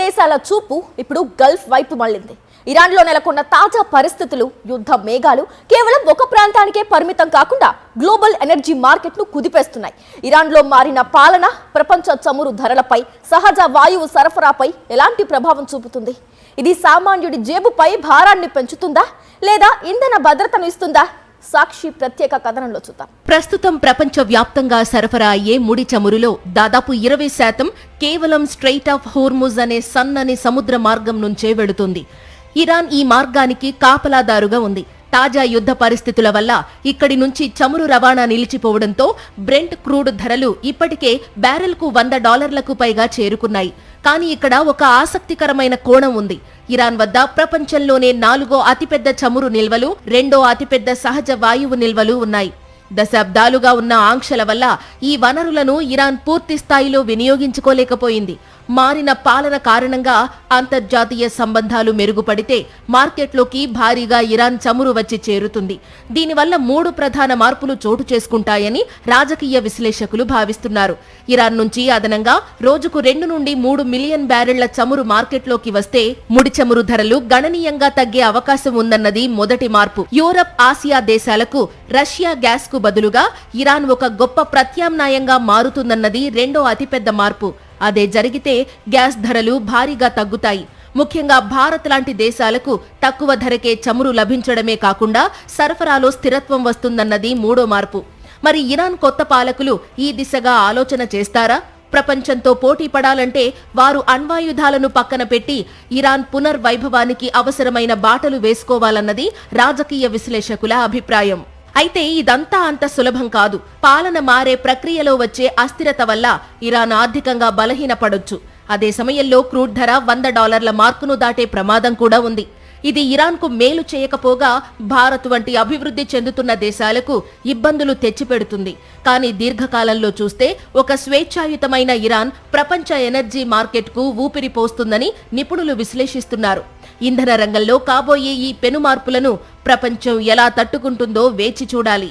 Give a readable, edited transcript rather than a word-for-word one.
దేశాల చూపు ఇప్పుడు గల్ఫ్ వైపు మళ్ళింది. ఇరాన్లో నెలకొన్న తాజా పరిస్థితులు, యుద్ధ మేఘాలు కేవలం ఒక ప్రాంతానికే పరిమితం కాకుండా గ్లోబల్ ఎనర్జీ మార్కెట్ను కుదిపేస్తున్నాయి. ఇరాన్లో మారిన పాలన ప్రపంచ చమురు ధరలపై, సహజ వాయువు సరఫరాపై ఎలాంటి ప్రభావం చూపుతుంది? ఇది సామాన్యుడి జేబుపై భారాన్ని పెంచుతుందా లేదా ఇంధన భద్రతను ఇస్తుందా? సాక్షి ప్రత్యేక కథనంలో చూద్దాం. ప్రస్తుతం ప్రపంచ వ్యాప్తంగా సరఫరా అయ్యే ముడి చమురులో దాదాపు 20% కేవలం స్ట్రెయిట్ ఆఫ్ హోర్ముజ్ అనే సన్నని సముద్ర మార్గం నుంచే వెళుతుంది. ఇరాన్ ఈ మార్గానికి కాపలాదారుగా ఉంది. తాజా యుద్ధ పరిస్థితుల వల్ల ఇక్కడి నుంచి చమురు రవాణా నిలిచిపోవడంతో బ్రెంట్ క్రూడ్ ధరలు ఇప్పటికే బ్యారెల్కు $100లకు పైగా చేరుకున్నాయి. కానీ ఇక్కడ ఒక ఆసక్తికరమైన కోణం ఉంది. ఇరాన్ వద్ద ప్రపంచంలోనే 4వ అతిపెద్ద చమురు నిల్వలు, 2వ అతిపెద్ద సహజ వాయువు నిల్వలు ఉన్నాయి. దశాబ్దాలుగా ఉన్న ఆంక్షల వల్ల ఈ వనరులను ఇరాన్ పూర్తి స్థాయిలో వినియోగించుకోలేకపోయింది. మారిన పాలన కారణంగా అంతర్జాతీయ సంబంధాలు మెరుగుపడితే మార్కెట్లోకి భారీగా ఇరాన్ చమురు వచ్చి చేరుతుంది. దీనివల్ల 3 ప్రధాన మార్పులు చోటు చేసుకుంటాయని రాజకీయ విశ్లేషకులు భావిస్తున్నారు. ఇరాన్ నుంచి అదనంగా రోజుకు 2 నుండి 3 మిలియన్ బ్యారెళ్ల చమురు మార్కెట్లోకి వస్తే ముడి చమురు ధరలు గణనీయంగా తగ్గే అవకాశం ఉందన్నది మొదటి మార్పు. యూరప్, ఆసియా దేశాలకు రష్యా గ్యాస్ కు బదులుగా ఇరాన్ ఒక గొప్ప ప్రత్యామ్నాయంగా మారుతుందన్నది రెండో అతిపెద్ద మార్పు. అదే జరిగితే గ్యాస్ ధరలు భారీగా తగ్గుతాయి. ముఖ్యంగా భారత్ లాంటి దేశాలకు తక్కువ ధరకే చమురు లభించడమే కాకుండా సరఫరాలో స్థిరత్వం వస్తుందన్నది మూడో మార్పు. మరి ఇరాన్ కొత్త పాలకులు ఈ దిశగా ఆలోచన చేస్తారా? ప్రపంచంతో పోటీ పడాలంటే వారు అణ్వాయుధాలను పక్కన పెట్టి ఇరాన్ పునర్వైభవానికి అవసరమైన బాటలు వేసుకోవాలన్నది రాజకీయ విశ్లేషకుల అభిప్రాయం. అయితే ఇదంతా అంత సులభం కాదు. పాలన మారే ప్రక్రియలో వచ్చే అస్థిరత వల్ల ఇరాన్ ఆర్థికంగా బలహీనపడొచ్చు. అదే సమయంలో క్రూడ్ ధర $100 మార్కును దాటే ప్రమాదం కూడా ఉంది. ఇది ఇరాన్కు మేలు చేయకపోగా భారత్ వంటి అభివృద్ధి చెందుతున్న దేశాలకు ఇబ్బందులు తెచ్చిపెడుతుంది. కానీ దీర్ఘకాలంలో చూస్తే ఒక స్వేచ్ఛాయుతమైన ఇరాన్ ప్రపంచ ఎనర్జీ మార్కెట్కు ఊపిరి పోస్తుందని నిపుణులు విశ్లేషిస్తున్నారు. ఇంధన రంగంలో కాబోయే ఈ పెను మార్పులను ప్రపంచం ఎలా తట్టుకుంటుందో వేచి చూడాలి.